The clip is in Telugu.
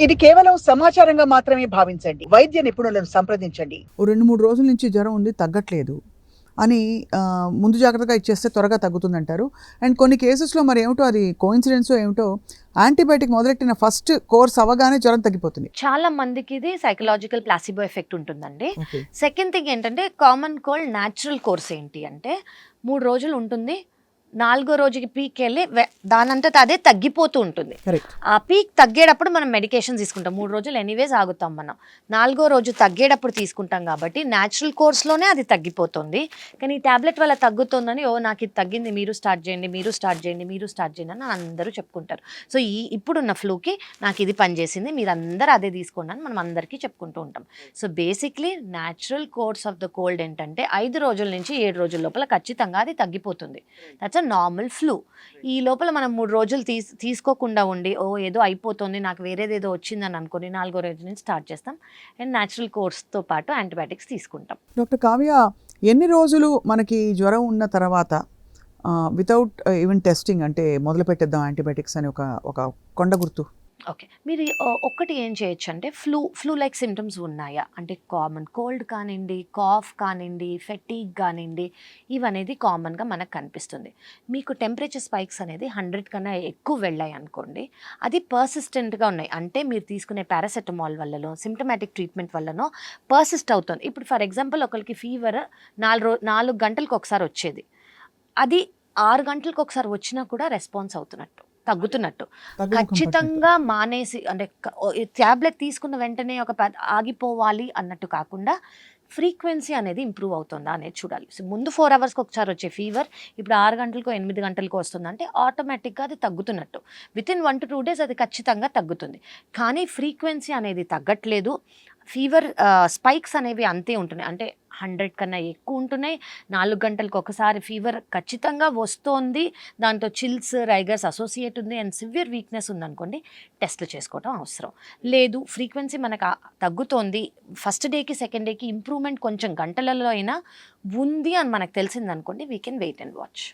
ఇది కేవలం సమాచారంగా మాత్రమే భావించండి. వైద్య నిపుణులను సంప్రదించండి. ఓ 2-3 రోజుల నుంచి జ్వరం ఉంది తగ్గట్లేదు అని ముందు జాగ్రత్తగా ఇచ్చేస్తే త్వరగా తగ్గుతుందంటారు. అండ్ కొన్ని కేసెస్లో మరి ఏమిటో అది కోఇన్సిడెన్సో ఏమిటో యాంటీబయాటిక్ మొదలెట్టిన ఫస్ట్ కోర్స్ అవ్వగానే జ్వరం తగ్గిపోతుంది. చాలా మందికి ఇది సైకలాజికల్ ప్లాసిబో ఎఫెక్ట్ ఉంటుందండి. ఓకే. సెకండ్ థింగ్ ఏంటంటే కామన్ కోల్డ్ న్యాచురల్ కోర్స్ ఏంటి అంటే 3 రోజులు ఉంటుంది, 4వ రోజుకి పీక్ వెళ్ళి దానంతట అదే తగ్గిపోతూ ఉంటుంది. కరెక్ట్. ఆ పీక్ తగ్గేటప్పుడు మనం మెడికేషన్ తీసుకుంటాం. 3 రోజులు ఎనీవేస్ ఆగుతాం మనం. 4వ రోజు తగ్గేటప్పుడు తీసుకుంటాం కాబట్టి న్యాచురల్ కోర్స్లోనే అది తగ్గిపోతుంది. కానీ ఈ ట్యాబ్లెట్ వల్ల తగ్గుతుందని నాకు ఇది తగ్గింది, మీరు స్టార్ట్ చేయండి, మీరు స్టార్ట్ చేయండి, మీరు స్టార్ట్ చేయండి అని అందరూ చెప్పుకుంటారు. సో ఇప్పుడున్న ఫ్లూకి నాకు ఇది పనిచేసింది, మీరు అందరూ అదే తీసుకోండి అని మనం అందరికీ చెప్పుకుంటూ ఉంటాం. So basically natural course of the cold ఏంటంటే 5 రోజుల నుంచి 7 రోజుల లోపల ఖచ్చితంగా అది తగ్గిపోతుంది. That's normal flu. ఈ లోపల మనం 3 రోజులు తీసుకోకుండా ఉండి ఏదో అయిపోతుంది, నాకు వేరేదేదో వచ్చిందని అనుకుని 4వ రోజు నుంచి స్టార్ట్ చేస్తాం. అండ్ న్యాచురల్ కోర్స్తో పాటు యాంటీబయాటిక్స్ తీసుకుంటాం. డాక్టర్ కావ్య, ఎన్ని రోజులు మనకి జ్వరం ఉన్న తర్వాత వితౌట్ ఈవెన్ టెస్టింగ్ అంటే మొదలు పెట్టేద్దాం యాంటీబయాటిక్స్ అని ఒక కొండ గుర్తు? ఓకే, మీరు ఒక్కటి ఏం చేయొచ్చు అంటే ఫ్లూ లైక్ సిమ్టమ్స్ ఉన్నాయా అంటే కామన్ కోల్డ్ కానివ్వండి, కాఫ్ కానివ్వండి, ఫెటీగ్ కానివ్వండి, ఇవనేది కామన్గా మనకు కనిపిస్తుంది. మీకు టెంపరేచర్ స్పైక్స్ అనేది 100 కన్నా ఎక్కువ వెళ్ళాయి అనుకోండి, అది పర్సిస్టెంట్గా ఉన్నాయి అంటే మీరు తీసుకునే పారాసెటమాల్ వల్లనో సిమ్టమాటిక్ ట్రీట్మెంట్ వల్లనో పర్సిస్ట్ అవుతుంది. ఇప్పుడు ఫర్ ఎగ్జాంపుల్ ఒకరికి ఫీవర్ 4 గంటలకు ఒకసారి వచ్చేది, అది 6 గంటలకు ఒకసారి వచ్చినా కూడా రెస్పాన్స్ అవుతున్నట్టు, తగ్గుతున్నట్టు. ఖచ్చితంగా మానేసి అంటే ట్యాబ్లెట్ తీసుకున్న వెంటనే ఆగిపోవాలి అన్నట్టు కాకుండా ఫ్రీక్వెన్సీ అనేది ఇంప్రూవ్ అవుతుందా అనేది చూడాలి. సో ముందు 4 అవర్స్కి ఒకసారి వచ్చే ఫీవర్ ఇప్పుడు 6 గంటలకో 8 గంటలకో వస్తుందంటే ఆటోమేటిక్గా అది తగ్గుతున్నట్టు. వితిన్ 1 to 2 days అది ఖచ్చితంగా తగ్గుతుంది. కానీ ఫ్రీక్వెన్సీ అనేది తగ్గట్లేదు. ఫీవర్ స్పైక్స్ అనేవి అంతే ఉంటున్నాయి అంటే 100 కన్నా ఎక్కువ ఉంటున్నాయి. 4 గంటలకు ఒకసారి ఫీవర్ ఖచ్చితంగా వస్తోంది, దాంతో చిల్స్, రైగర్స్ అసోసియేట్ ఉంది అండ్ సివియర్ వీక్నెస్ ఉందనుకోండి, టెస్ట్లు చేసుకోవడం అవసరం. లేదు ఫ్రీక్వెన్సీ మనకు తగ్గుతోంది, ఫస్ట్ డేకి సెకండ్ డేకి ఇంప్రూవ్మెంట్ కొంచెం గంటలలో అయినా ఉంది అని మనకు తెలిసిందనుకోండి, we can wait and watch.